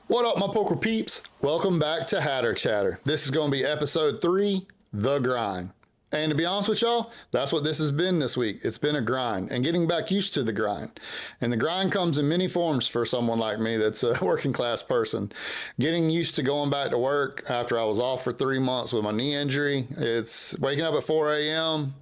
What up, my poker peeps? Welcome back to Hatter Chatter. This is going to be episode 3, The Grind. And to be honest with y'all, that's what this has been this week. It's been a grind and getting back used to the grind. And the grind comes in many forms for someone like me that's a working class person. Getting used to going back to work after I was off for 3 months with my knee injury. It's waking up at 4 a.m.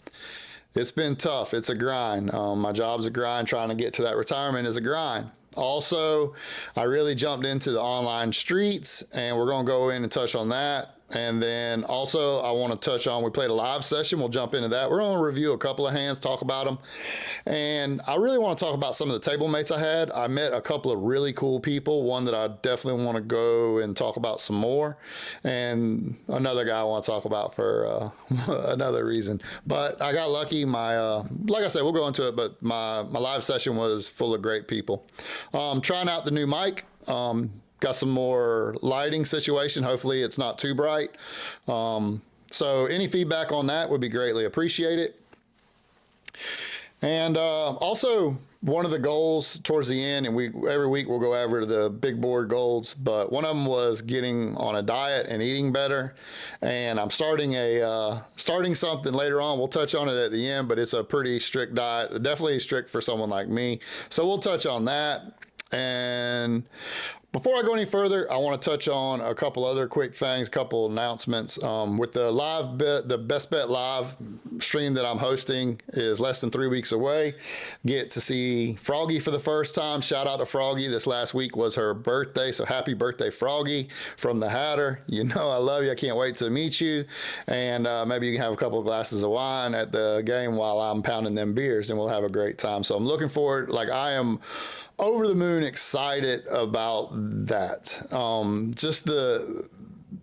It's been tough. It's a grind. My job's a grind. Trying to get to that retirement is a grind. Also, I really jumped into the online streets, and we're going to go in and touch on that. And then also, I want to touch on, we played a live session. We'll jump into that. We're going to review a couple of hands, talk about them. And I really want to talk about some of the table mates I had. I met a couple of really cool people, one that I definitely want to go and talk about some more, and another guy I want to talk about for another reason. But I got lucky. Like I said, we'll go into it, but my live session was full of great people. Trying out the new mic. Got some more lighting situation. Hopefully it's not too bright. So any feedback on that would be greatly appreciated. And also, one of the goals towards the end, and every week we'll go over the big board goals, but one of them was getting on a diet and eating better. And I'm starting something later on. We'll touch on it at the end, but it's a pretty strict diet, definitely strict for someone like me. So we'll touch on that. And before I go any further, I want to touch on a couple other quick things, a couple announcements. With the live bet, the Best Bet live stream that I'm hosting is less than 3 weeks away. Get to see Froggy for the first time. Shout out to Froggy. This last week was her birthday, so happy birthday, Froggy, from the Hatter. You know I love you. I can't wait to meet you. And maybe you can have a couple of glasses of wine at the game while I'm pounding them beers, and we'll have a great time. So I'm looking forward. I am over the moon excited about that. Just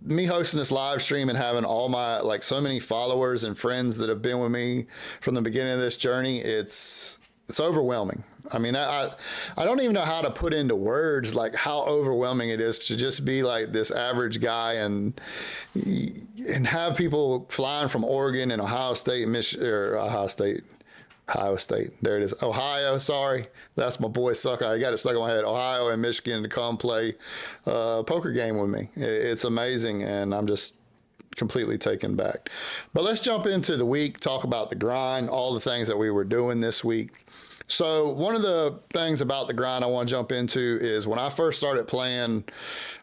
me hosting this live stream and having all my, so many followers and friends that have been with me from the beginning of this journey, it's overwhelming. I mean, I don't even know how to put into words how overwhelming it is to just be this average guy and have people flying from Oregon and Ohio State, Ohio State. There it is. Ohio. Sorry. That's my boy Sucker. I got it stuck in my head. Ohio and Michigan to come play a poker game with me. It's amazing, and I'm just completely taken back. But let's jump into the week, talk about the grind, all the things that we were doing this week. So one of the things about the grind I want to jump into is when I first started playing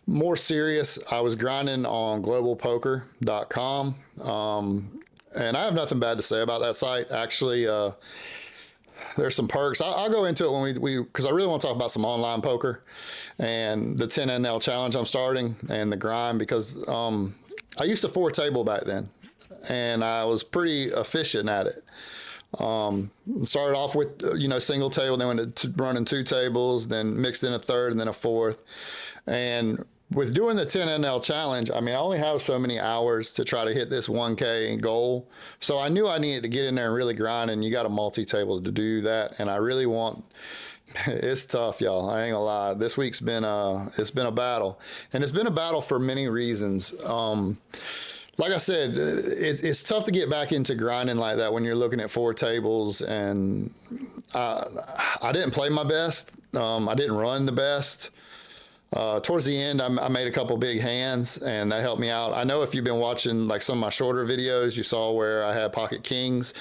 more serious, I was grinding on globalpoker.com. And I have nothing bad to say about that site. Actually, there's some perks. I'll go into it when because I really want to talk about some online poker and the 10NL challenge I'm starting and the grind, because I used to 4-table back then, and I was pretty efficient at it. Started off with, single table, then went to running 2 tables, then mixed in a third and then a fourth. And with doing the 10NL challenge, I only have so many hours to try to hit this 1K goal. So I knew I needed to get in there and really grind, and you got a multi-table to do that. And I really it's tough, y'all. I ain't gonna lie. This week's it's been a battle, and it's been a battle for many reasons. Like I said, it's tough to get back into grinding like that when you're looking at 4 tables, and I didn't play my best. I didn't run the best. Towards the end, I made a couple big hands, and that helped me out. I know if you've been watching some of my shorter videos, you saw where I had pocket kings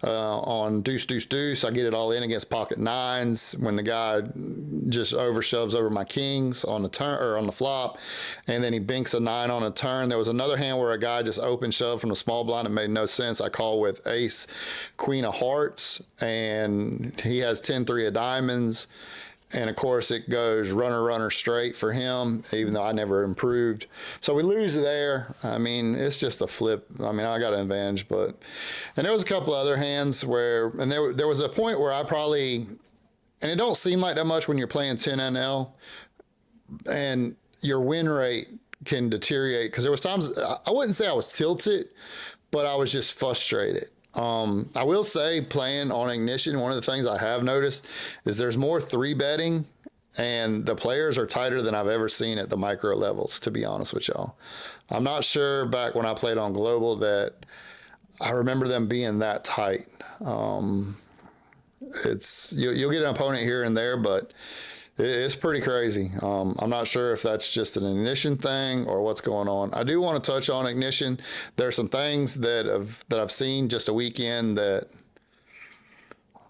on deuce, deuce, deuce. I get it all in against pocket nines when the guy just overshoves over my kings on the turn or on the flop, and then he binks a 9 on a turn. There was another hand where a guy just open shoved from the small blind. It made no sense. I call with ace, queen of hearts, and he has 10-3 of diamonds. And of course, it goes runner, runner straight for him, even though I never improved. So we lose there. It's just a flip. I got an advantage, and there was a couple other hands and there was a point where and it don't seem like that much when you're playing 10NL, and your win rate can deteriorate, because there was times, I wouldn't say I was tilted, but I was just frustrated. I will say, playing on Ignition, one of the things I have noticed is there's more 3-betting, and the players are tighter than I've ever seen at the micro levels, to be honest with y'all. I'm not sure back when I played on Global that I remember them being that tight. You'll get an opponent here and there, but It's pretty crazy. I'm not sure if that's just an ignition thing or what's going on. I do want to touch on ignition. There's some things that I've seen just a weekend that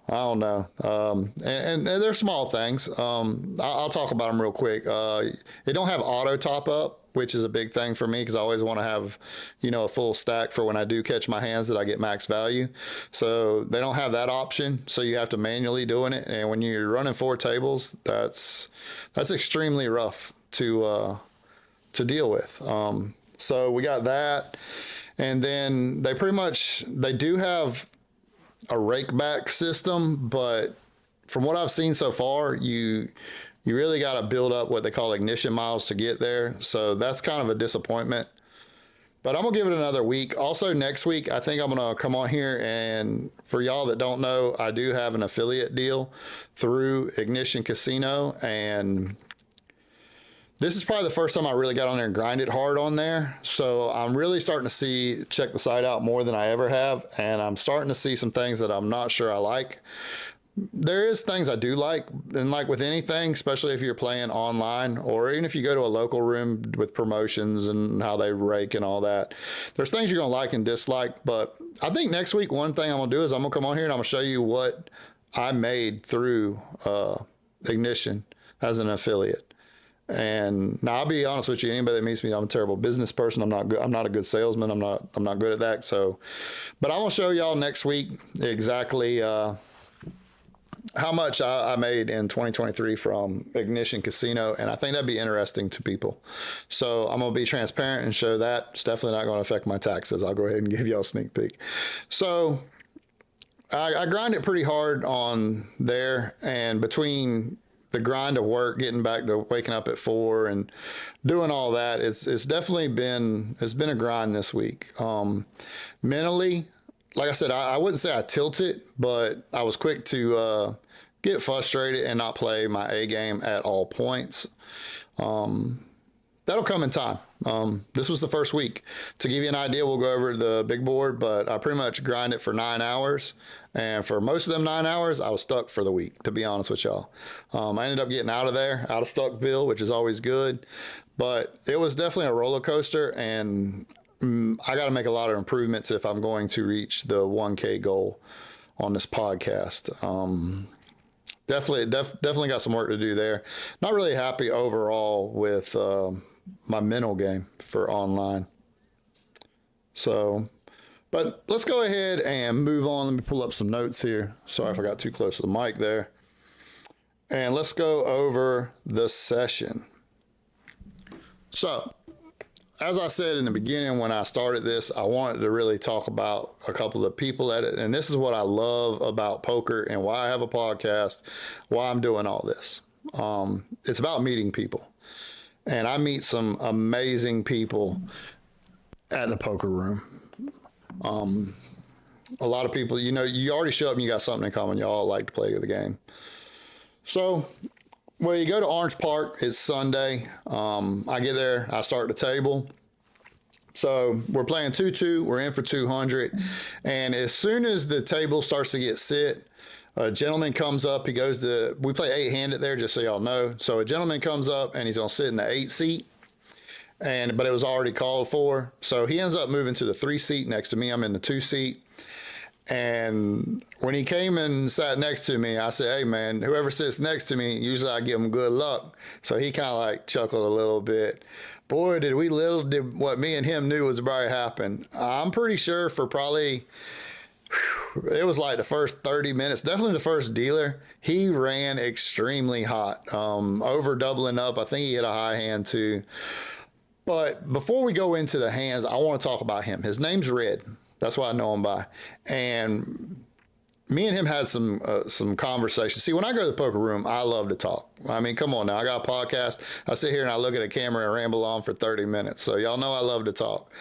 I don't know, and they're small things. I'll talk about them real quick. It don't have auto top up, which is a big thing for me because I always want to have, a full stack for when I do catch my hands that I get max value. So they don't have that option. So you have to manually doing it. And when you're running 4 tables, that's extremely rough to deal with. So we got that. And then they do have a rake back system, but from what I've seen so far, you really got to build up what they call ignition miles to get there. So that's kind of a disappointment. But I'm going to give it another week. Also, next week, I think I'm going to come on here. And for y'all that don't know, I do have an affiliate deal through Ignition Casino. And this is probably the first time I really got on there and grinded hard on there. So I'm really starting to check the site out more than I ever have. And I'm starting to see some things that I'm not sure I like. There is things I do like, and like with anything, especially if you're playing online or even if you go to a local room with promotions and how they rake and all that, there's things you're going to like and dislike. But I think next week, one thing I'm going to do is I'm going to come on here and I'm going to show you what I made through Ignition as an affiliate. And now I'll be honest with you, anybody that meets me, I'm a terrible business person. I'm not a good salesman. I'm not good at that. So, but I'm going to show y'all next week exactly, how much I made in 2023 from Ignition Casino, and I think that'd be interesting to people. So I'm going to be transparent and show that. It's definitely not going to affect my taxes. I'll go ahead and give y'all a sneak peek. So I grind it pretty hard on there, and between the grind of work, getting back to waking up at 4 and doing all that, it's definitely been a grind this week. Mentally, like I said, I wouldn't say I tilted, but I was quick to get frustrated and not play my A game at all points. That'll come in time. This was the first week. To give you an idea, we'll go over the big board, but I pretty much grind it for 9 hours. And for most of them 9 hours, I was stuck for the week, to be honest with y'all. I ended up getting out of Stuckville, which is always good. But it was definitely a roller coaster, and I got to make a lot of improvements if I'm going to reach the 1K goal on this podcast. Definitely got some work to do there. Not really happy overall with my mental game for online. So, but let's go ahead and move on. Let me pull up some notes here. Sorry if I got too close to the mic there. And let's go over the session. So, as I said in the beginning when I started this, I wanted to really talk about a couple of people at it. And this is what I love about poker and why I have a podcast, why I'm doing all this. It's about meeting people. And I meet some amazing people at the poker room. A lot of people, you already show up and you got something in common. You all like to play the game. So, well, you go to Orange Park. It's Sunday. I get there. I start the table. So we're playing 2-2. We're in for 200. And as soon as the table starts to get sit, a gentleman comes up. We play 8-handed there, just so y'all know. So a gentleman comes up and he's going to sit in the 8 seat. But it was already called for. So he ends up moving to the 3 seat next to me. I'm in the 2 seat. And when he came and sat next to me, I said, hey, man, whoever sits next to me, usually I give him good luck. So he kind of like chuckled a little bit. Boy, did what me and him knew was about to happen. I'm pretty sure for probably, it was like the first 30 minutes, definitely the first dealer, he ran extremely hot, over doubling up. I think he hit a high hand too. But before we go into the hands, I want to talk about him. His name's Red. That's what I know him by. And me and him had some conversations. See, when I go to the poker room, I love to talk. I mean, come on now. I got a podcast. I sit here and I look at a camera and ramble on for 30 minutes. So y'all know I love to talk.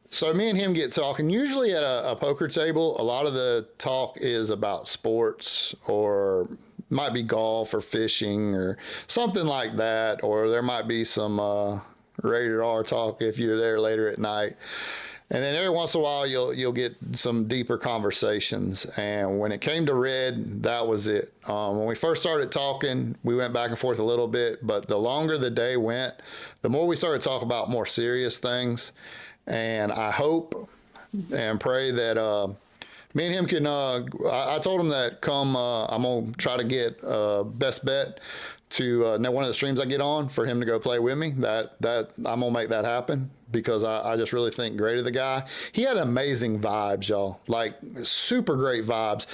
So me and him get talking. Usually at a poker table, a lot of the talk is about sports, or might be golf or fishing or something like that. Or there might be some rated R talk if you're there later at night. And then every once in a while, you'll get some deeper conversations. And when it came to Red, that was it. When we first started talking, we went back and forth a little bit. But the longer the day went, the more we started talking about more serious things. And I hope and pray that me and him can. I told him that I'm gonna try to get best bet to one of the streams I get on for him to go play with me. That I'm gonna make that happen because I just really think great of the guy. He had amazing vibes, y'all. Like super great vibes.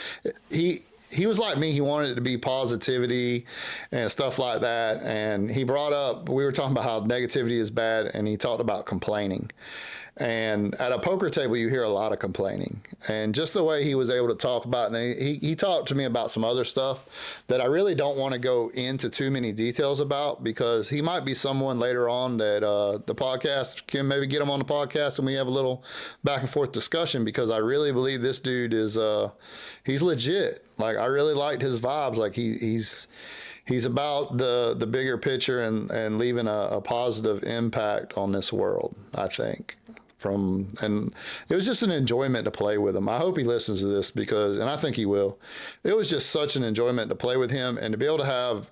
He was like me. He wanted it to be positivity and stuff like that. And he brought up, we were talking about how negativity is bad, and he talked about complaining. And at a poker table, you hear a lot of complaining. And just the way he was able to talk about it, and he talked to me about some other stuff that I really don't want to go into too many details about, because he might be someone later on that the podcast can maybe get him on the podcast and we have a little back and forth discussion, because I really believe this dude is he's legit. Like, I really liked his vibes. Like he's about the bigger picture and leaving a positive impact on this world, I think. And it was just an enjoyment to play with him. I hope he listens to this and I think he will. It was just such an enjoyment to play with him and to be able to have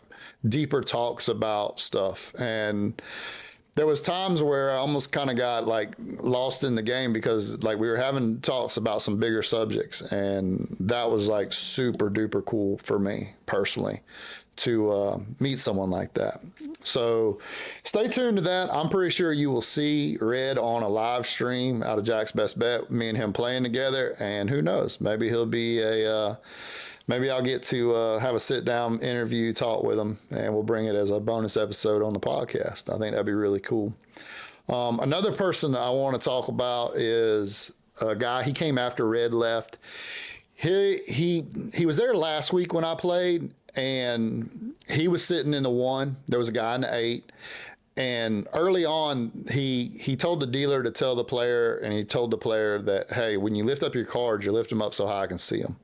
deeper talks about stuff. And there was times where I almost kind of got like lost in the game, because like we were having talks about some bigger subjects, and that was like super duper cool for me personally to meet someone like that. So stay tuned to that. I'm pretty sure you will see Red on a live stream out of Jack's Best Bet, me and him playing together. And who knows, maybe he'll be maybe I'll get to have a sit down interview talk with him, and we'll bring it as a bonus episode on the podcast. I think that'd be really cool. Another person I want to talk about is a guy. He came after Red left. He was there last week when I played, and he was sitting in the 1. There was a guy in the 8. And early on, he told the dealer to tell the player, and he told the player that, hey, when you lift up your cards, you lift them up so high I can see them.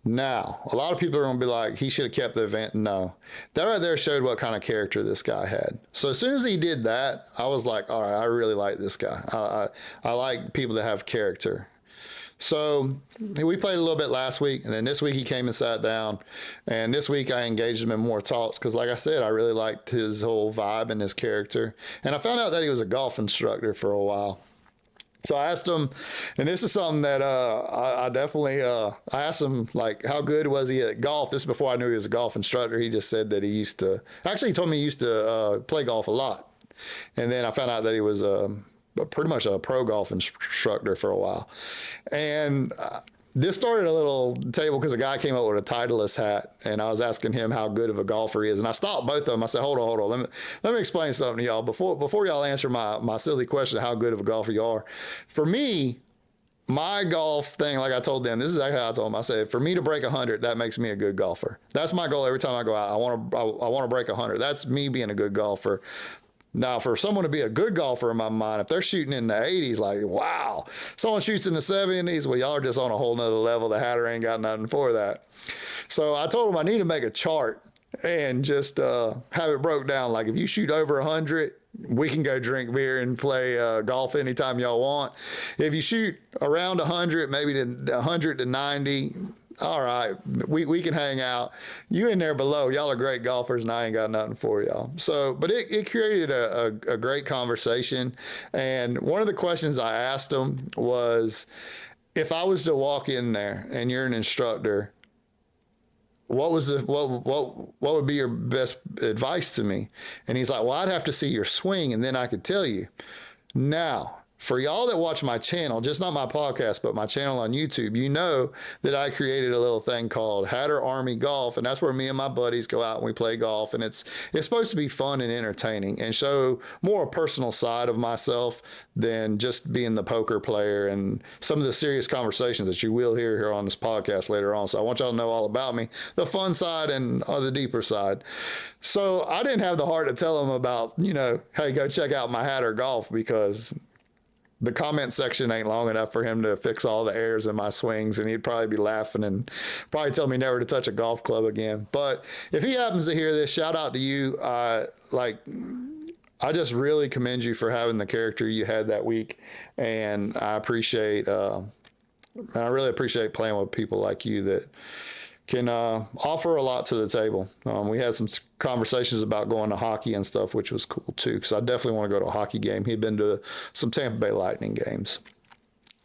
Now, a lot of people are going to be like, he should have kept the event. No. That right there showed what kind of character this guy had. So as soon as he did that, I was like, all right, I really like this guy. I like people that have character. So we played a little bit last week, and then this week he came and sat down. And this week I engaged him in more talks because, like I said, I really liked his whole vibe and his character. And I found out that he was a golf instructor for a while. So I asked him, and this is something that I definitely, I asked him, like, how good was he at golf? This is before I knew he was a golf instructor. He just said that he told me he used to play golf a lot. And then I found out that he was pretty much a pro golf instructor for a while. And this started a little table because a guy came up with a Titleist hat, and I was asking him how good of a golfer he is. And I stopped both of them. I said, hold on. Let me explain something to y'all. Before y'all answer my silly question of how good of a golfer you are. For me, my golf thing, like I told them, this is exactly how I told them. I said, for me to break 100, that makes me a good golfer. That's my goal every time I go out. I want to break 100. That's me being a good golfer. Now, for someone to be a good golfer in my mind, if they're shooting in the 80s, like, wow. Someone shoots in the 70s, well, y'all are just on a whole nother level. The Hatter ain't got nothing for that. So I told him I need to make a chart and just have it broke down. Like, if you shoot over 100, we can go drink beer and play golf anytime y'all want. If you shoot around 100, maybe to 100 to 90, all right, we can hang out. You in there below, y'all are great golfers, and I ain't got nothing for y'all. So, but it created a great conversation. And one of the questions I asked him was, if I was to walk in there and you're an instructor, what would be your best advice to me? And he's like, well, I'd have to see your swing, and then I could tell you. Now, for y'all that watch my channel, just not my podcast, but my channel on YouTube, you know that I created a little thing called Hatter Army Golf, and that's where me and my buddies go out and we play golf, and it's supposed to be fun and entertaining and show more a personal side of myself than just being the poker player and some of the serious conversations that you will hear here on this podcast later on. So I want y'all to know all about me, the fun side and the deeper side. So I didn't have the heart to tell them about, hey, go check out my Hatter Golf, because the comment section ain't long enough for him to fix all the errors in my swings, and he'd probably be laughing and probably tell me never to touch a golf club again. But if he happens to hear this, shout out to you. I just really commend you for having the character you had that week, and I really appreciate playing with people like you that can offer a lot to the table. We had some conversations about going to hockey and stuff, which was cool too, because I definitely want to go to a hockey game. He'd been to some Tampa Bay Lightning games.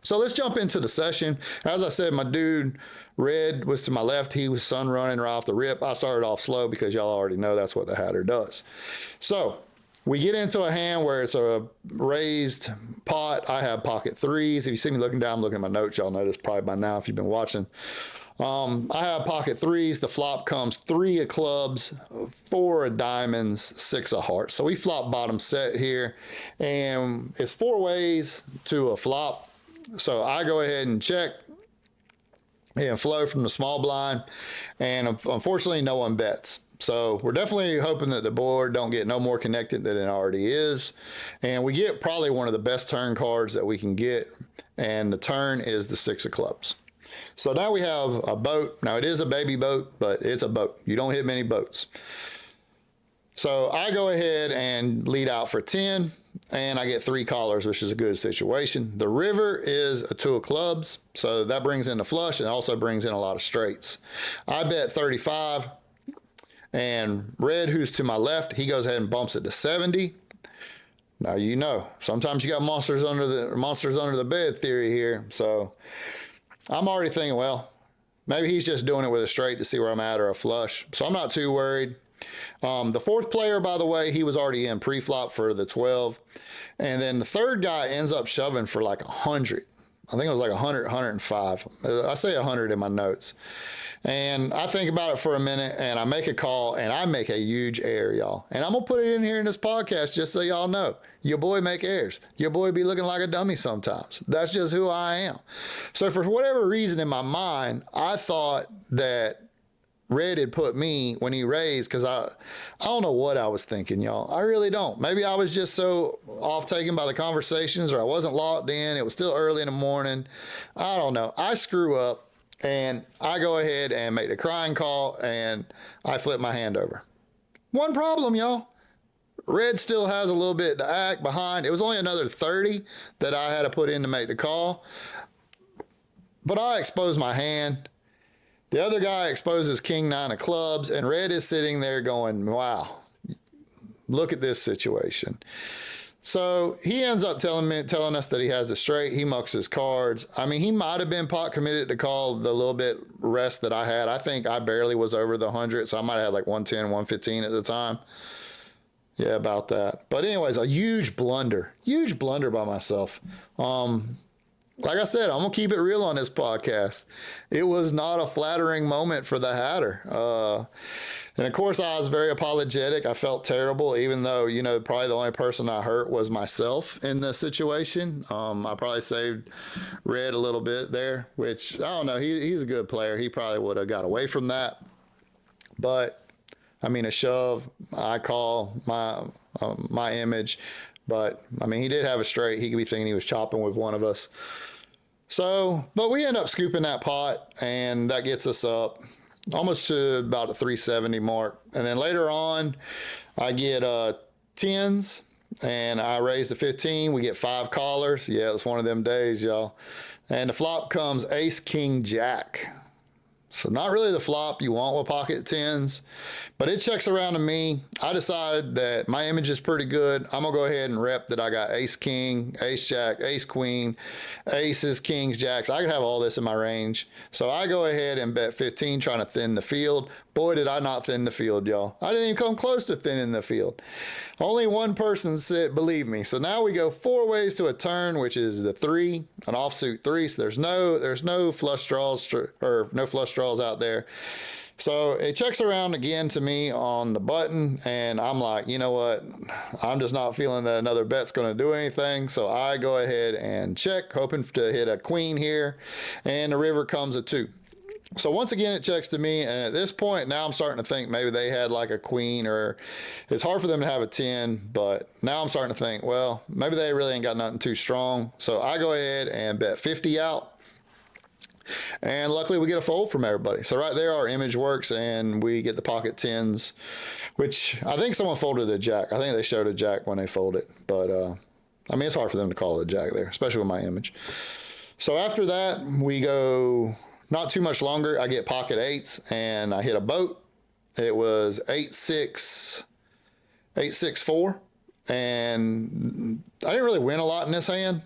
So let's jump into the session. As I said, my dude Red was to my left. He was sun running right off the rip. I started off slow because y'all already know that's what the Hatter does. So we get into a hand where it's a raised pot. I have pocket threes. If you see me looking down, I'm looking at my notes. Y'all know this probably by now if you've been watching. I have pocket threes. The flop comes 3 of clubs, 4 of diamonds, 6 of hearts. So we flop bottom set here, and it's 4 ways to a flop. So I go ahead and check and flow from the small blind, and unfortunately no one bets. So we're definitely hoping that the board don't get no more connected than it already is. And we get probably one of the best turn cards that we can get, and the turn is the 6 of clubs. So now we have a boat. Now it is a baby boat, but it's a boat. You don't hit many boats. So I go ahead and lead out for 10, and I get 3 callers, which is a good situation. The river is a 2 of clubs, so that brings in the flush and also brings in a lot of straights. I bet 35, and Red, who's to my left, he goes ahead and bumps it to 70. Now, you know, sometimes you got monsters under the bed theory here. So I'm already thinking, well, maybe he's just doing it with a straight to see where I'm at or a flush. So I'm not too worried. The fourth player, by the way, he was already in pre-flop for the 12. And then the third guy ends up shoving for like 100. I think it was like 100, 105. I say 100 in my notes. And I think about it for a minute, and I make a call, and I make a huge error, y'all. And I'm going to put it in here in this podcast just so y'all know. Your boy make errors. Your boy be looking like a dummy sometimes. That's just who I am. So for whatever reason in my mind, I thought that Red had put me when he raised, because I don't know what I was thinking, y'all. I really don't. Maybe I was just so off taken by the conversations, or I wasn't locked in. It was still early in the morning. I don't know. I screw up. And I go ahead and make the crying call, and I flip my hand over. One problem, y'all. Red still has a little bit to act behind. It was only another 30 that I had to put in to make the call. But I expose my hand. The other guy exposes king 9 of clubs, and Red is sitting there going, wow, look at this situation. So he ends up telling us that he has a straight. He mucks his cards. I mean, he might have been pot committed to call the little bit rest that I had. I think I barely was over the 100, so I might have had like 110, 115 at the time. Yeah, about that. But anyways, a huge blunder by myself. Like I said, I'm going to keep it real on this podcast. It was not a flattering moment for the Hatter. And of course, I was very apologetic. I felt terrible, even though, you know, probably the only person I hurt was myself in the situation. I probably saved Red a little bit there, which, I don't know, he's a good player. He probably would have got away from that. But, I mean, a shove, I call my image. But, I mean, he did have a straight. He could be thinking he was chopping with one of us. So, but we end up scooping that pot, and that gets us up almost to about the 370 mark. And then later on, I get 10s, and I raise to 15. We get 5 callers. Yeah, it's one of them days, y'all. And the flop comes ace, king, jack. So not really the flop you want with pocket 10s, but it checks around to me. I decide that my image is pretty good. I'm going to go ahead and rep that I got ace, king, ace, jack, ace, queen, aces, kings, jacks. I could have all this in my range. So I go ahead and bet 15, trying to thin the field. Boy, did I not thin the field, y'all. I didn't even come close to thinning the field. Only one person said, believe me. So now we go 4 ways to a turn, which is the 3, an offsuit 3. So there's no flush draws or no flush draws out there. So it checks around again to me on the button, and I'm like, you know what? I'm just not feeling that another bet's going to do anything. So I go ahead and check, hoping to hit a queen here, and the river comes a 2. So once again, it checks to me, and at this point, now I'm starting to think maybe they had like a queen, or it's hard for them to have a 10, but now I'm starting to think, well, maybe they really ain't got nothing too strong. So I go ahead and bet 50 out. And luckily we get a fold from everybody. So right there, our image works and we get the pocket tens, which I think someone folded a jack. I think they showed a jack when they folded. But, I mean, it's hard for them to call it a jack there, especially with my image. So after that, we go not too much longer. I get pocket eights and I hit a boat. It was 8-6, 8-6-4. And I didn't really win a lot in this hand.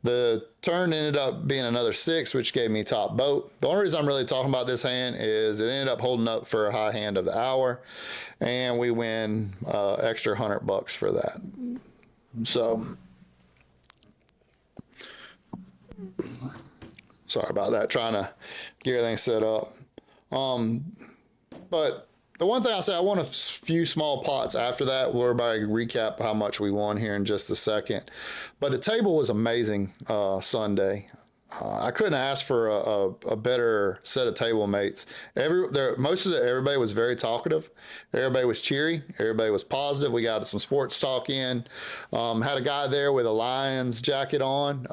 The turn ended up being another 6, which gave me top boat. The only reason I'm really talking about this hand is it ended up holding up for a high hand of the hour, and we win extra $100 for that. So, sorry about that. Trying to get everything set up. But the one thing I'll say, I won a few small pots after that. We're about to recap how much we won here in just a second. But the table was amazing Sunday. I couldn't ask for a better set of table mates. Everybody was very talkative. Everybody was cheery. Everybody was positive. We got some sports talk in. Had a guy there with a Lions jacket on.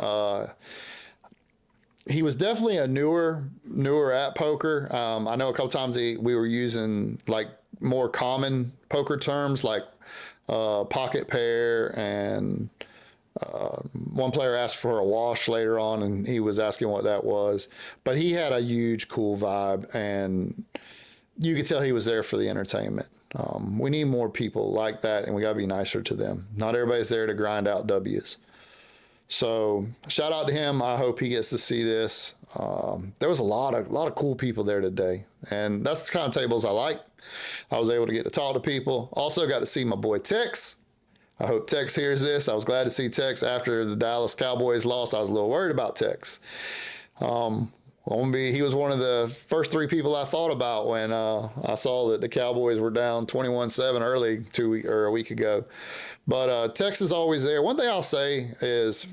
He was definitely a newer at poker. I know a couple times we were using like more common poker terms like pocket pair, and one player asked for a wash later on and he was asking what that was. But he had a huge cool vibe and you could tell he was there for the entertainment. We need more people like that and we got to be nicer to them. Not everybody's there to grind out W's. So shout out to him. I hope he gets to see this. There was a lot of cool people there today, and that's the kind of tables I like. I was able to get to talk to people. Also got to see my boy Tex. I hope Tex hears this. I was glad to see Tex after the Dallas Cowboys lost. I was a little worried about Tex. He was one of the first 3 people I thought about when I saw that the Cowboys were down 21-7 early a week ago. But Tex is always there. One thing I'll say is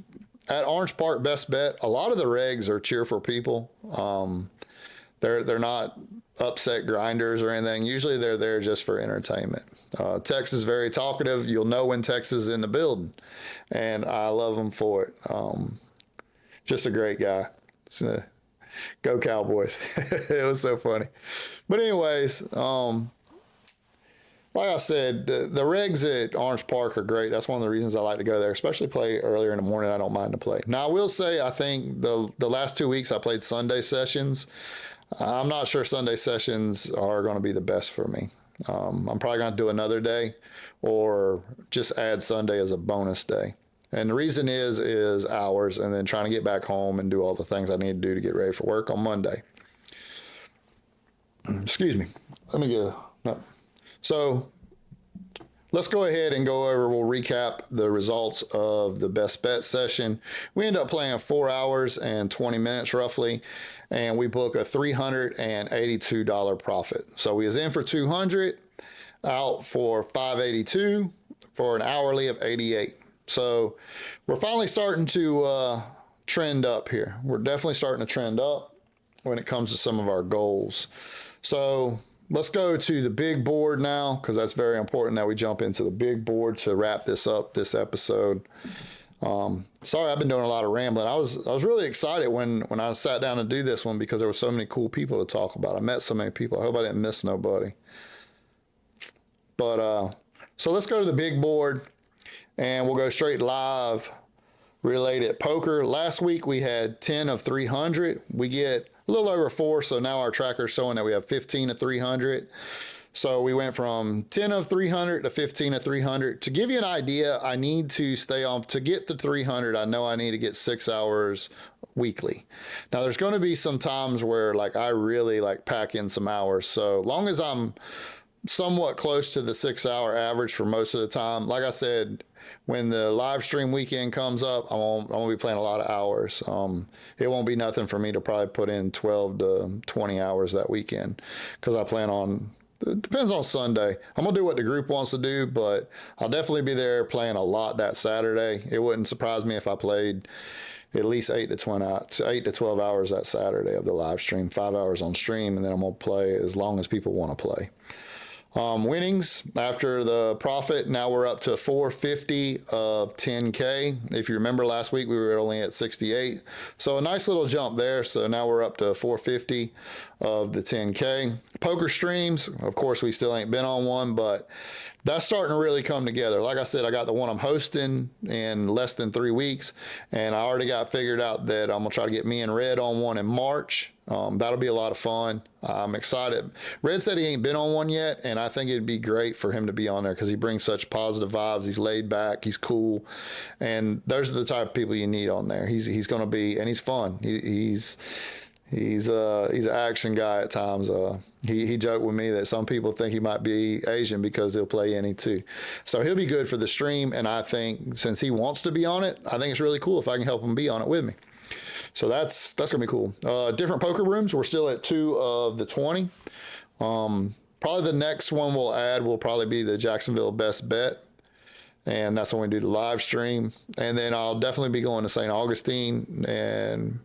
at Orange Park Best Bet, a lot of the regs are cheerful people. They're not upset grinders or anything. Usually they're there just for entertainment. Tex is very talkative. You'll know when Tex is in the building, and I love him for it. Just a great guy. Go Cowboys. It was so funny. But anyways, like I said, the regs at Orange Park are great. That's one of the reasons I like to go there, especially play earlier in the morning. I don't mind to play. Now, I will say, I think the last 2 weeks I played Sunday sessions. I'm not sure Sunday sessions are going to be the best for me. I'm probably going to do another day or just add Sunday as a bonus day. And the reason is hours and then trying to get back home and do all the things I need to do to get ready for work on Monday. Excuse me. Let me get no. So let's go ahead and go over, we'll recap the results of the best bet session. We end up playing 4 hours and 20 minutes roughly, and we book a $382 profit. So we was in for 200, out for 582 for an hourly of 88. So we're finally starting to trend up here. We're definitely starting to trend up when it comes to some of our goals. So let's go to the big board now, because that's very important that we jump into the big board to wrap this up, this episode. Sorry, I've been doing a lot of rambling. I was really excited when I sat down to do this one because there were so many cool people to talk about. I met so many people. I hope I didn't miss nobody. But so let's go to the big board, and we'll go straight live related poker. Last week we had 10 of 300. We get a little over 4, so now our tracker's showing that we have 15 of 300. So we went from 10 of 300 to 15 of 300. To give you an idea, I need to stay on, to get to 300, I know I need to get 6 hours weekly. Now there's going to be some times where like I really like pack in some hours. So long as I'm somewhat close to the 6 hour average for most of the time, like I said, when the live stream weekend comes up, I'm gonna be playing a lot of hours. It won't be nothing for me to probably put in 12 to 20 hours that weekend, because I plan on, it depends on Sunday. I'm gonna do what the group wants to do, but I'll definitely be there playing a lot that Saturday. It wouldn't surprise me if I played at least 8 to 12 hours that Saturday of the live stream, 5 hours on stream, and then I'm gonna play as long as people want to play. Winnings after the profit, now we're up to 450 of 10K. If you remember last week, we were only at 68. So a nice little jump there. So now we're up to 450 of the 10K. Poker streams, of course, we still ain't been on one, but that's starting to really come together. Like I said, I got the one I'm hosting in less than 3 weeks, and I already got figured out that I'm going to try to get me and Red on one in March. That'll be a lot of fun. I'm excited. Red said he ain't been on one yet, and I think it'd be great for him to be on there because he brings such positive vibes. He's laid back, he's cool, and those are the type of people you need on there. He's going to be, and he's fun. He's an action guy at times. He joked with me that some people think he might be Asian because he'll play any too. So he'll be good for the stream, and I think since he wants to be on it, I think it's really cool if I can help him be on it with me. So that's gonna be cool. Different poker rooms. We're still at 2 of the 20. Probably the next one we'll add will probably be the Jacksonville Best Bet, and that's when we do the live stream. And then I'll definitely be going to St. Augustine, and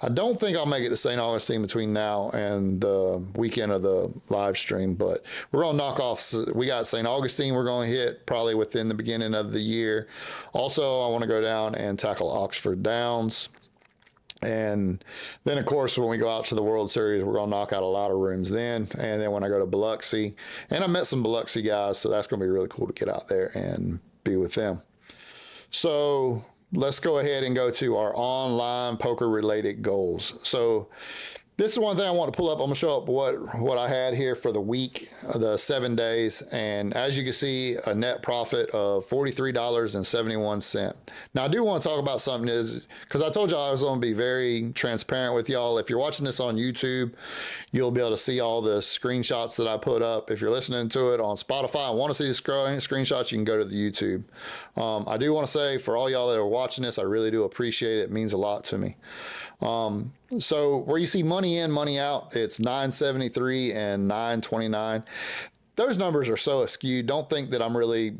I don't think I'll make it to St. Augustine between now and the weekend of the live stream, but we're going to knock off. We got St. Augustine we're going to hit probably within the beginning of the year. Also, I want to go down and tackle Oxford Downs. And then, of course, when we go out to the World Series, we're going to knock out a lot of rooms then. And then when I go to Biloxi, and I met some Biloxi guys, so that's going to be really cool to get out there and be with them. So let's go ahead and go to our online poker related goals. So this is one thing I want to pull up. I'm going to show up what I had here for the week, the 7 days. And as you can see, a net profit of $43.71. Now, I do want to talk about something is because I told y'all I was going to be very transparent with y'all. If you're watching this on YouTube, you'll be able to see all the screenshots that I put up. If you're listening to it on Spotify and want to see the screenshots, you can go to the YouTube. I do want to say for all y'all that are watching this, I really do appreciate it. It means a lot to me. So where you see money in, money out, it's 973 and 929. Those numbers are so skewed. Don't think that I'm really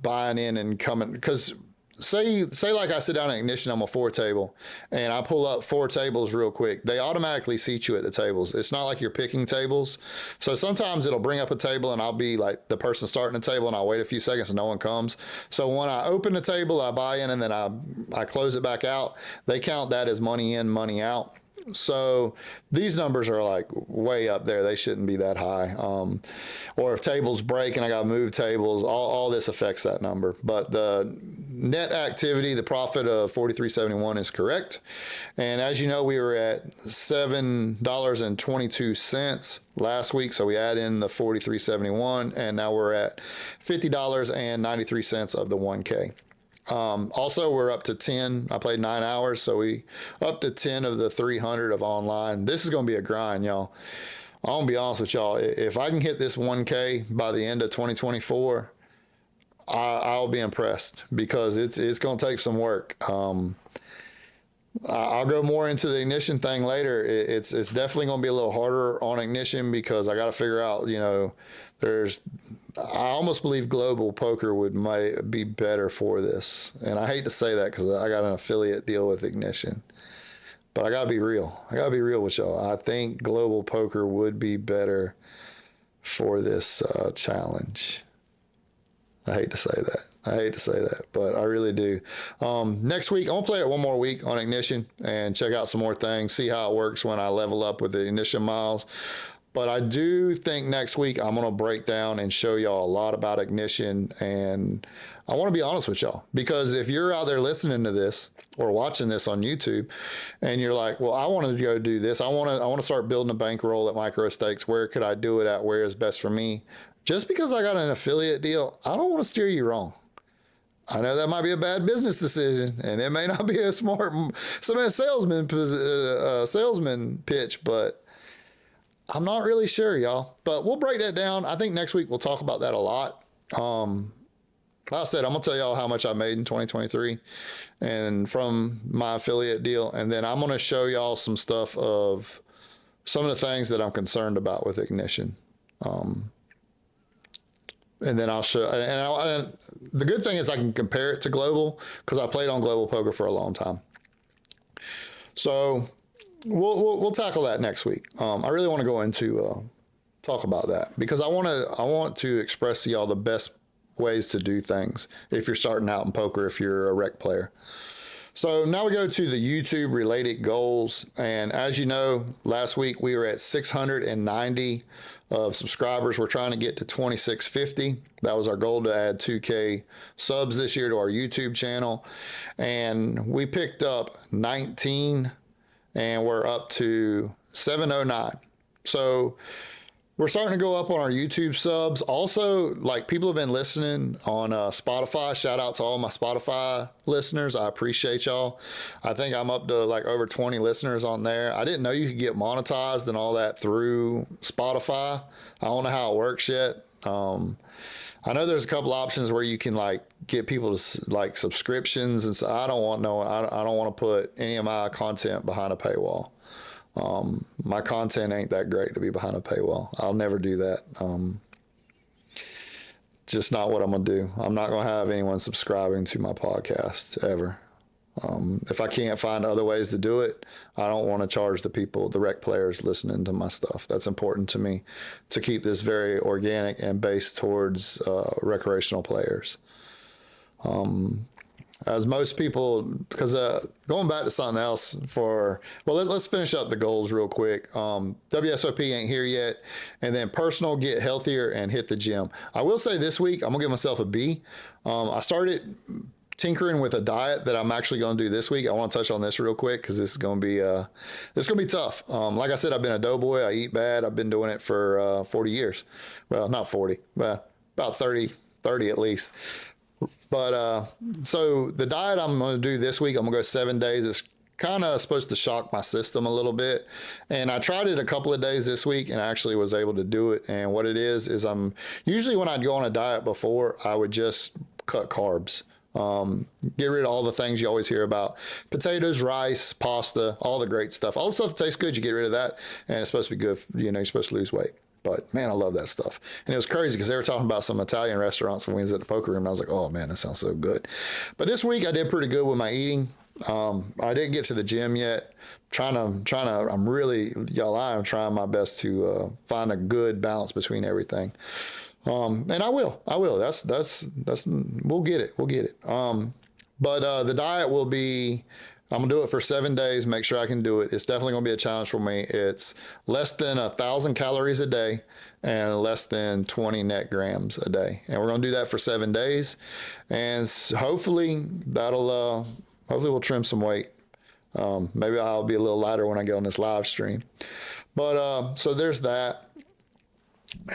buying in and coming, because say like I sit down at Ignition on my 4 table and I pull up 4 tables real quick. They automatically seat you at the tables. It's not like you're picking tables. So sometimes it'll bring up a table and I'll be like the person starting the table and I'll wait a few seconds and no one comes. So when I open the table, I buy in and then I close it back out. They count that as money in, money out. So these numbers are like way up there. They shouldn't be that high. Or if tables break and I got to move tables, all this affects that number. But the net activity, the profit of $43.71 is correct. And as you know, we were at $7.22 last week. So we add in the $43.71 and now we're at $50.93 of the 1K. Also, we're up to 10. I played 9 hours, so we up to 10 of the 300 of online. This is going to be a grind, y'all. I'm going to be honest with y'all. If I can hit this 1K by the end of 2024, I'll be impressed because it's going to take some work. I'll go more into the Ignition thing later. It's definitely going to be a little harder on Ignition because I got to figure out, I almost believe global poker might be better for this. And I hate to say that because I got an affiliate deal with Ignition. But I got to be real. I got to be real with y'all. I think global poker would be better for this challenge. I hate to say that, but I really do. Next week, I'm going to play it one more week on Ignition and check out some more things, see how it works when I level up with the Ignition miles. But I do think next week I'm going to break down and show y'all a lot about Ignition. And I want to be honest with y'all, because if you're out there listening to this or watching this on YouTube and you're like, well, I want to go do this. I want to start building a bankroll at Micro Stakes. Where could I do it at? Where is best for me? Just because I got an affiliate deal, I don't want to steer you wrong. I know that might be a bad business decision, and it may not be a smart salesman pitch, but I'm not really sure, y'all. But we'll break that down. I think next week we'll talk about that a lot. Like I said, I'm going to tell y'all how much I made in 2023 and from my affiliate deal. And then I'm going to show y'all some stuff of some of the things that I'm concerned about with Ignition. And then I'll show, and the good thing is I can compare it to global because I played on global poker for a long time. So we'll tackle that next week. I really want to go into talk about that because I want to express to y'all the best ways to do things if you're starting out in poker, if you're a rec player. So now we go to the YouTube related goals. And as you know, last week we were at 690 of subscribers. We're trying to get to 2650. That was our goal, to add 2K subs this year to our YouTube channel. And we picked up 19 and we're up to 709. So we're starting to go up on our YouTube subs. Also, like, people have been listening on Spotify. Shout out to all my Spotify listeners. I appreciate y'all. I think I'm up to like over 20 listeners on there. I didn't know you could get monetized and all that through Spotify. I don't know how it works yet. I know there's a couple options where you can like get people to like subscriptions, and so I don't want to put any of my content behind a paywall. My content ain't that great to be behind a paywall. I'll never do that. Just not what I'm gonna do. I'm not gonna have anyone subscribing to my podcast ever. If I can't find other ways to do it, I don't want to charge the people, the rec players listening to my stuff. That's important to me, to keep this very organic and based towards recreational players. As most people, because going back to something else let's finish up the goals real quick. WSOP ain't here yet. And then personal, get healthier and hit the gym. I will say this week, I'm going to give myself a B. I started tinkering with a diet that I'm actually going to do this week. I want to touch on this real quick because this is going to be tough. Like I said, I've been a doughboy. I eat bad. I've been doing it for 40 years. Well, not 40, but about 30 at least. But so the diet I'm going to do this week, I'm going to go 7 days. It's kind of supposed to shock my system a little bit. And I tried it a couple of days this week and I actually was able to do it. And what it is I'm usually, when I'd go on a diet before, I would just cut carbs. Get rid of all the things you always hear about: potatoes, rice, pasta, all the great stuff. All the stuff that tastes good, you get rid of that. And it's supposed to be good. You're supposed to lose weight. But man, I love that stuff. And it was crazy because they were talking about some Italian restaurants when we was at the poker room. And I was like, oh man, that sounds so good. But this week I did pretty good with my eating. I didn't get to the gym yet. I'm trying my best to find a good balance between everything. And I will. That's we'll get it. But the diet will be, I'm going to do it for 7 days, make sure I can do it. It's definitely going to be a challenge for me. It's less than 1,000 calories a day and less than 20 net grams a day. And we're going to do that for 7 days. And hopefully we'll trim some weight. Maybe I'll be a little lighter when I get on this live stream. But so there's that.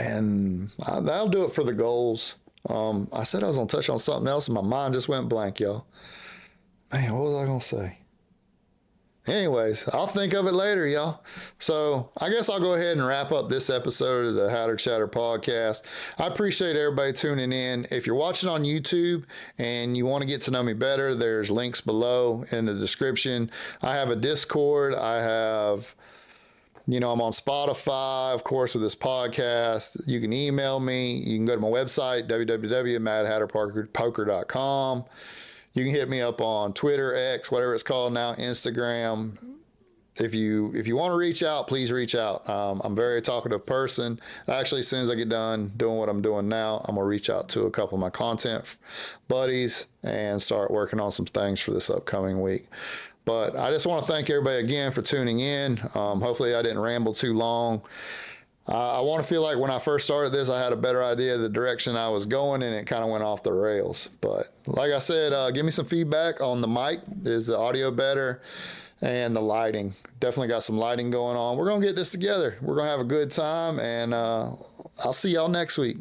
And that'll do it for the goals. I said I was going to touch on something else and my mind just went blank, y'all. Man, what was I going to say? Anyways, I'll think of it later, y'all. So I guess I'll go ahead and wrap up this episode of the Hatter Chatter podcast. I appreciate everybody tuning in. If you're watching on YouTube and you want to get to know me better, there's links below in the description. I have a Discord. I'm on Spotify, of course, with this podcast. You can email me. You can go to my website, www.madhatterpoker.com. You can hit me up on Twitter, X, whatever it's called now, Instagram. If you want to reach out, please reach out. I'm a very talkative person. Actually, as soon as I get done doing what I'm doing now, I'm going to reach out to a couple of my content buddies and start working on some things for this upcoming week. But I just want to thank everybody again for tuning in. Hopefully I didn't ramble too long. I want to feel like when I first started this, I had a better idea of the direction I was going, and it kind of went off the rails. But like I said, give me some feedback on the mic. Is the audio better? And the lighting. Definitely got some lighting going on. We're going to get this together. We're going to have a good time, and I'll see y'all next week.